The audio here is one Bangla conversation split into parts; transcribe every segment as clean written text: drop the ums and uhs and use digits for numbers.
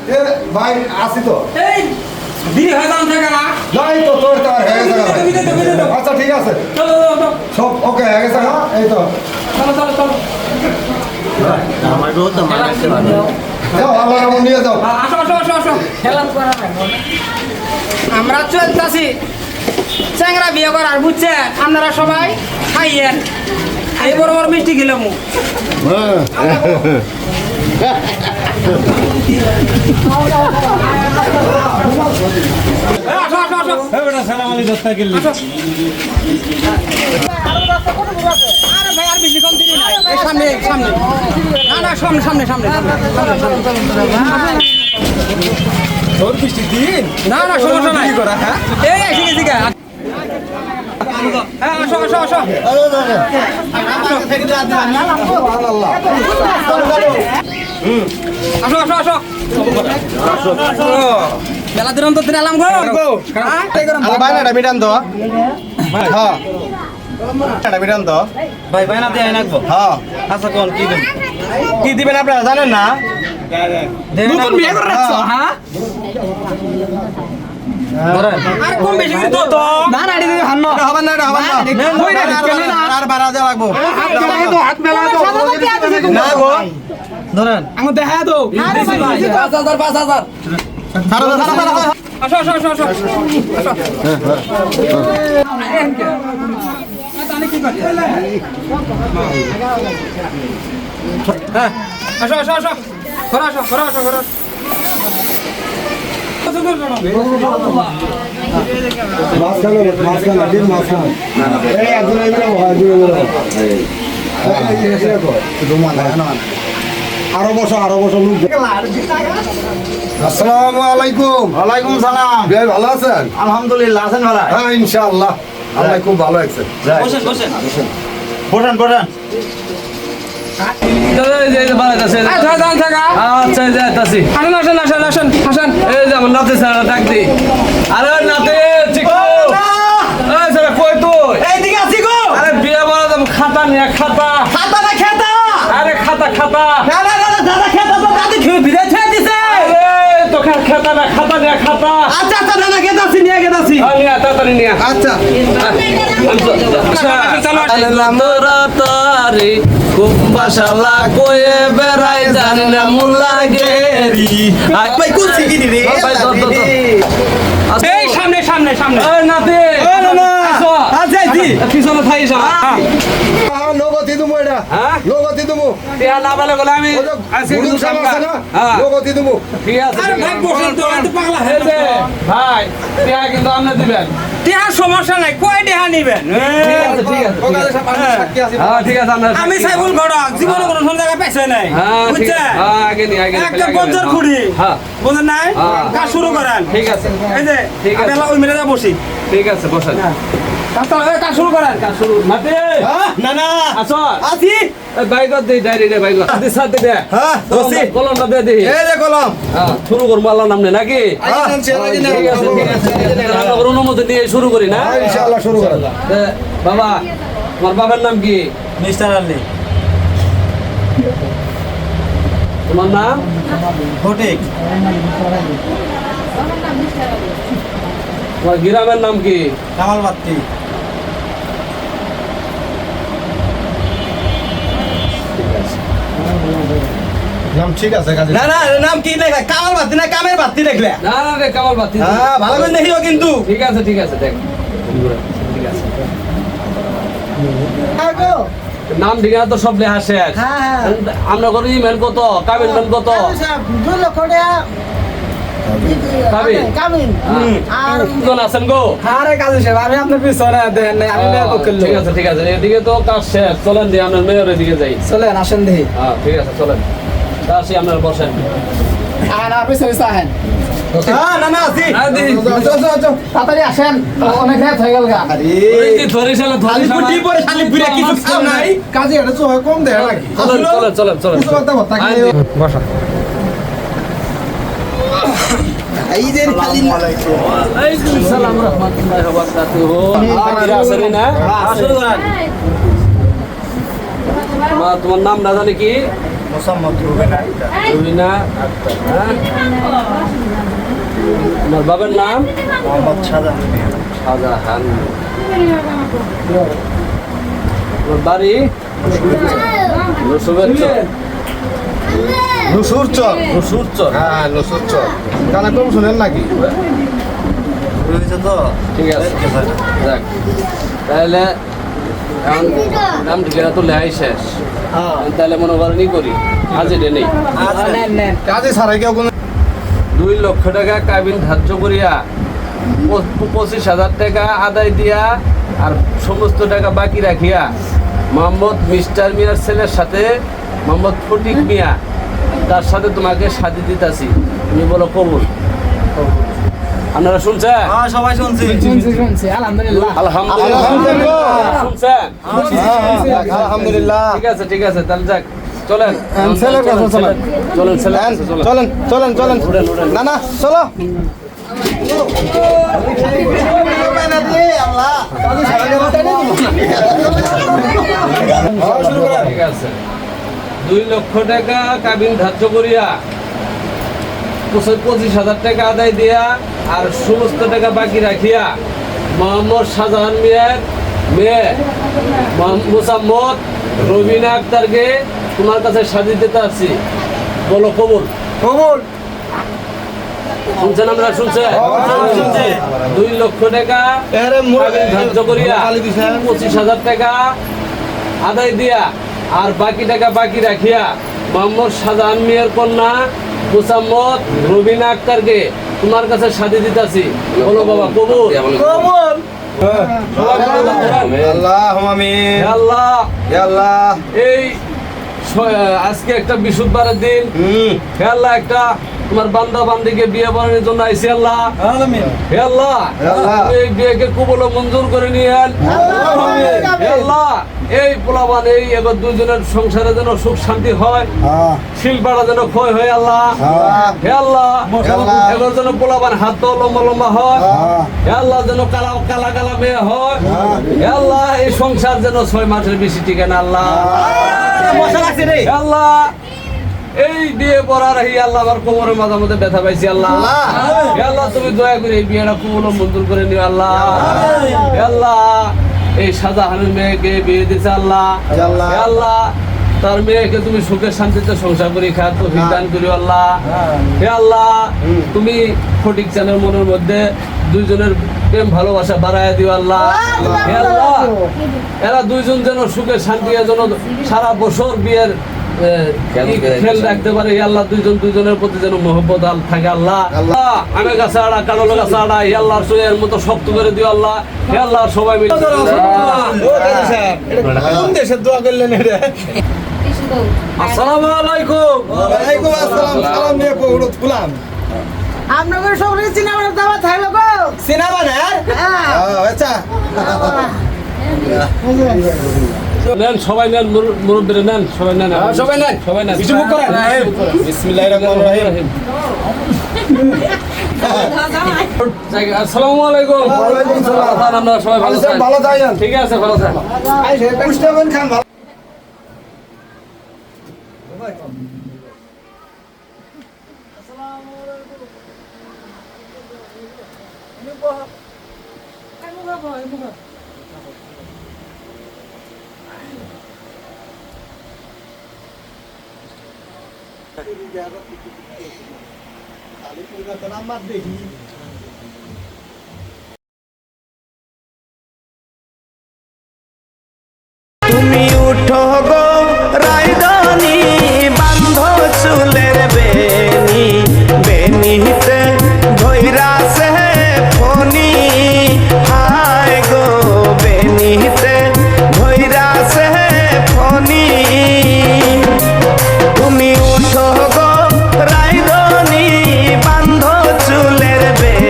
এ ভাই আসি তো এই বিয়ে হয়ে যান থেকে না নাই তো তোর তো আর হয়ে গেছে আচ্ছা ঠিক আছে চলো চলো সব ওকে হয়ে গেছে না এই তো চলো চলো চলো আমার বউ তো মানাইতে পারবে যাও আল্লাহর নাম নিয়ে যাও আসো আসো আসো আসো খেলাম করা আমরা চলতেছি চ্যাংরা বিয়ে করার বুঝছে আপনারা সবাই খাইয়েন এই বড় বড় মিষ্টি খেলাম আসো আসো আসো সালাম আলাইকুম দস্তা গেল আসো আরে ভাই আর বেশি কম দিন নাই এই সামনে সামনে না না সামনে সামনে সামনে তোর বৃষ্টি দিন না না সমস্যা নাই করা হ্যাঁ এই এসে গেছি গা হ্যাঁ আসো আসো আসো আসো আসো আসো বেলা দিন তো দিন আলাম গো বাইনাটা মিটান তো হ্যাঁ এটা মিটান তো ভাই বাইনা দিয়ে আইনাকবো হ্যাঁ আচ্ছা কোন কি দিবেন আপনারা জানেন না নতুন বিয়ে করে রাখছো হ্যাঁ আর কম বেশি করে তো তো না না এটা হান্ন হবেন না এটা হবেন না আর বাড়া দেওয়া লাগবো হাত মেলা তো না গো ধরেন আঙু দেখা দাও 5000 5000 আসো আসো আসো আসো আসো হ্যাঁ আসো আসো আসো ঘরে আসো ঘরে আসো ঘরে মাঝখানে দিন মাঝখানে এই একজন এগুলো আরো বসো লোক আসসালামু আলাইকুম ওয়ালাইকুম সালাম ভাই ভালো আছেন আলহামদুলিল্লাহ আছেন ভালো হ্যাঁ ইনশাআল্লাহ আল্লাহ খুব ভালো আছেন বসেন বসেন বসেন আচ্ছা যাইতাছি আসেন আসেন আসেন আসেন আসেন এই যে আমার নাতে স্যার ডাক দি আরে নাতে চিকু এই স্যার কই তুই এইদিকে আছি গো আরে বিয়ে বলা যাম খাতা নিয়ে খাতা খাতা না খেতা আরে খাতা খাতা না দাদা খেতা তো দাদি খেয়ে বিরে ছেড়ে দিছে আরে তো খাতা না খাতা নিয়ে খাতা আচ্ছা দাদা খেতাছি নিয়ে গেতাছি নিয়ে তাড়াতাড়ি নিয়ে আচ্ছা তোরা তারি কুম্বাশালা কয়ে বেড়াই জানলে মুল্লা গেরি ভাই কুছি কি দিবি এই সামনে সামনে সামনে এই নাতে আচ্ছা জি পিছনে থাইছ লগতি তুমি এটা হ্যাঁ লগতি তুমি টিয়া না বলে বলে আমি আজকে কিছু কাম কর হ্যাঁ লগতি তুমি ঠিক আছে আরে ভাই বসেন তো এত পাগলা হয়ে গেছে ভাই টিয়া কিন্তু আপনি দিবেন টিয়া সমস্যা নাই কয় টিয়া নেবেন ঠিক আছে হ্যাঁ ঠিক আছে আমি সাইবুল গড়ক জীবনে কোনো জায়গা পাইছে নাই বুঝছেন হ্যাঁ আগে একটা বজ্জার খুঁড়ি হ্যাঁ বুঝেন নাই কাজ শুরু করেন ঠিক আছে এই যে ঠিক আছে আমরা ওই মেরে বসি ঠিক আছে বসেন কাজ শুরু করেন কাজ শুরু নাতে না আসো আছি বাইকত দে ডাইরি দে বাইকত দি সাথে দে হ্যাঁ বসি কলমটা দে দে এই যে কলম হ্যাঁ শুরু করব আল্লাহর নামে নাকি ঠিক আছে আমরা অনুমতি দিয়ে শুরু করি না ইনশাআল্লাহ শুরু করেন বাবা তোমার বাবার নাম কি মিস্টার আলী তোমার নাম ফটিক তোমার গ্রামের নাম কি কামাল বাত্তি নাম ঠিক আছে কাজে না নাম কি লেখা কামাল বাত্তি না কামের বাত্তি লেখলে না না রে কামাল বাতি হ্যাঁ ভালো করে দেখিও কিন্তু ঠিক আছে দেখ ঠিক আছে নাম ঠিকানা তো সব লেখা শেষ আমরা করি ইমেল কত কাবিল মেল কত কাবিল কোন আছেন গো আরে কাজে সাহেব আমি আপনার পিছনে দেন নাই আমি মেয়ে পক্ষে লোক। ঠিক আছে এদিকে তো কাজ শেষ চলেন দিয়ে আপনার মেয়রের দিকে যাই চলেন আসেন দেখি হ্যাঁ ঠিক আছে চলেন তা আসি আপনার বসেন আহেন আর পিছনে আহেন না আছি তাড়াতাড়ি আসেন অনেক রাত হয়ে গেল গা খালি পুটি পরে খালি পুরে কিছু কাম নাই কাজে এটা তো কম দেয় নাকি চলেন বসা এই যে খালি সালাম রাহমাতুল্লাহি ওয়া বারাকাতুহু আসেন না আসুন মা তোমার নাম না জানি কি রুবিনা আক্তার, হ্যাঁ? তোমার বাবার নাম শাহজাহান। তোমার বাড়ি নুসুরচর রসুরচর। হ্যাঁ নুসুরচর কানে কম শুনেন নাকি ঠিক আছে, যাক তাহলে এখন নাম ঠিকানা তো লেহাই শেষ, তাহলে মনে করেন করি আজ এটা নেই। কাজে ছাড়াই কেউ কোনো 2 লক্ষ টাকা কাবিন ধার্য করিয়া 25,000 টাকা আদায় দিয়া আর সমস্ত টাকা বাকি রাখিয়া মোহাম্মদ মিস্টার মিয়ার ছেলের সাথে মোহাম্মদ ফটিক মিয়া তার সাথে তোমাকে শাদি দিতাছি, তুমি বলো কবুল। আপনারা শুনছেন? সবাই শুনছি শুনছি আলহামদুলিল্লাহ। আলহামদুলিল্লাহ শুনছেন? আলহামদুলিল্লাহ ঠিক আছে তাহলে যাক চলেন ছেলের কাছে চলেন। চলেন ছেলের কাছে চলেন। চলেন উঠেন। না চলো ঠিক আছে, 2 লক্ষ টাকা কাবিন ধার্য করিয়া 25,000 টাকা আদায় দিয়া আর সমস্ত টাকা বাকি রাখিয়া মোহাম্মদ শাহজাহান মিয়ার মেয়ে মোসাম্মদ রবিনা আক্তারকে তোমার কাছে শাদি দিতে আসছি, বলো কবুল। কবুল শুনছেন? আমরা শুনছেন? 2 লক্ষ টাকা কাবিন ধার্য করিয়া 25,000 টাকা আদায় দিয়া আর বাকি টাকা বাকি রাখিয়া মোহাম্মদ শাহজাহান মিয়ার কন্যা মোসাম্মদ রবিনা আক্তারকে তোমার কাছে শাদি দিতেছি, বলো বাবা কবুল। কবুল সবাই বলো, আল্লাহুম্মা আমিন হে আল্লাহ, ইয়া আল্লাহ এই আজকে একটা বিশুদ্ধবারের দিন, হে আল্লাহ একটা তোমার বান্দা বান্দিকে বিয়ে বানানোর জন্য আইছি আল্লাহ। হে আল্লাহ তুমি এই বিয়েকে কবুল ও মঞ্জুর করে নিয়েন। হে আল্লাহ এই পোলাবান এই এবার দুজনের সংসারে যেন সুখ শান্তি হয়, শিল্পাটা যেন ক্ষয় হয় আল্লাহ। হে আল্লাহ এবার যেন পোলাবান হাত লম্বা লম্বা হয়। হে আল্লাহ যেন কালা কালা কালা মেয়ে হয়। হে আল্লাহ এই সংসার যেন 6 মাসের বেশি টিকে না আল্লাহ। হে আল্লাহ এই বিয়ে পড়ার হি আল্লাহ আমার কোমরের মাঝে মধ্যে ব্যথা পাইছি আল্লাহ। হে আল্লাহ তুমি দয়া করে এই বিয়েটা কবুল ও মঞ্জুর করে নিও আল্লাহ। হে আল্লাহ এই শাহজাহানের মেয়েকে বিয়ে দিছে আল্লাহ। হে আল্লাহ তার মেয়েকে তুমি সুখে শান্তিতে সংসার করি খাত তৌফিক দান করিও আল্লাহ। হে আল্লাহ তুমি ফটিক চানের মনের মধ্যে দুইজনের প্রেম ভালোবাসা বাড়ায় দিও আল্লাহ। হে আল্লাহ এরা দুইজন যেন সুখে শান্তি যেন সারা বছর বিয়ের খেল রাখতে পারে। আল্লাহ দুইজনের প্রতি যেন মহব্বত থাকে আল্লাহ। আল্লাহ আমি গাছে আড়া কারো গাছে আড়া আল্লাহ এর মতো শক্ত করে দিও আল্লাহ। হে আল্লাহ সবাই মিলে কোন দেশের দোয়া করলেন এটা আসসালামু আলাইকুম। ওয়ালাইকুম আসসালাম সালাম নিয়ে পৌরত গুলাম আপনাদের সবাই সিনেমার দাওয়াত থাকবে গো। সিনেমা না আচ্ছা নেন সবাই নেন, মুরব্বীরা নেন, সবাই নেন, সবাই নেন সবাই নেন। কিছু মুখ করেন বিসমিল্লাহির রহমানির রহিম আসসালামু আলাইকুম। ওয়ালাইকুম সালাম। আপনারা সবাই ভালো থাকেন। ভালো থাকেন। ঠিক আছে ভালো থাকেন। মুস্তাফিজ খান ভালো তুমি উঠো গো রায়দানি বান্ধ চুলের বেনি বেনিতে ভৈরা সে ফনি হায় গো বেনিতে ভৈরা সে ফনি তুমি উঠো গো রায়দানি বান্ধ চুলের বেনি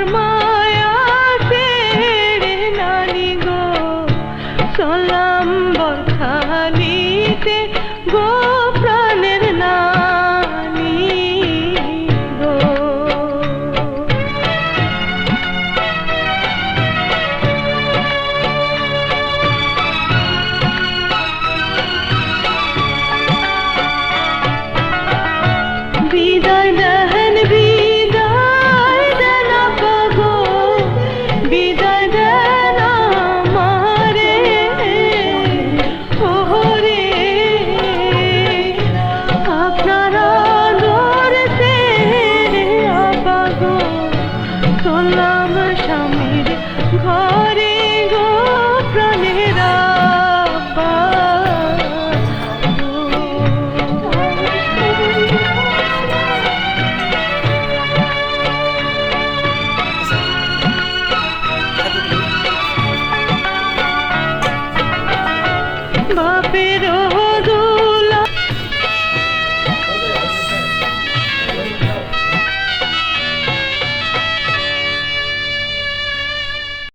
তোমার মায়া ছেড়ে নানি গো চলাম বরখালিতে গো প্রাণের নানি গো। বিদায়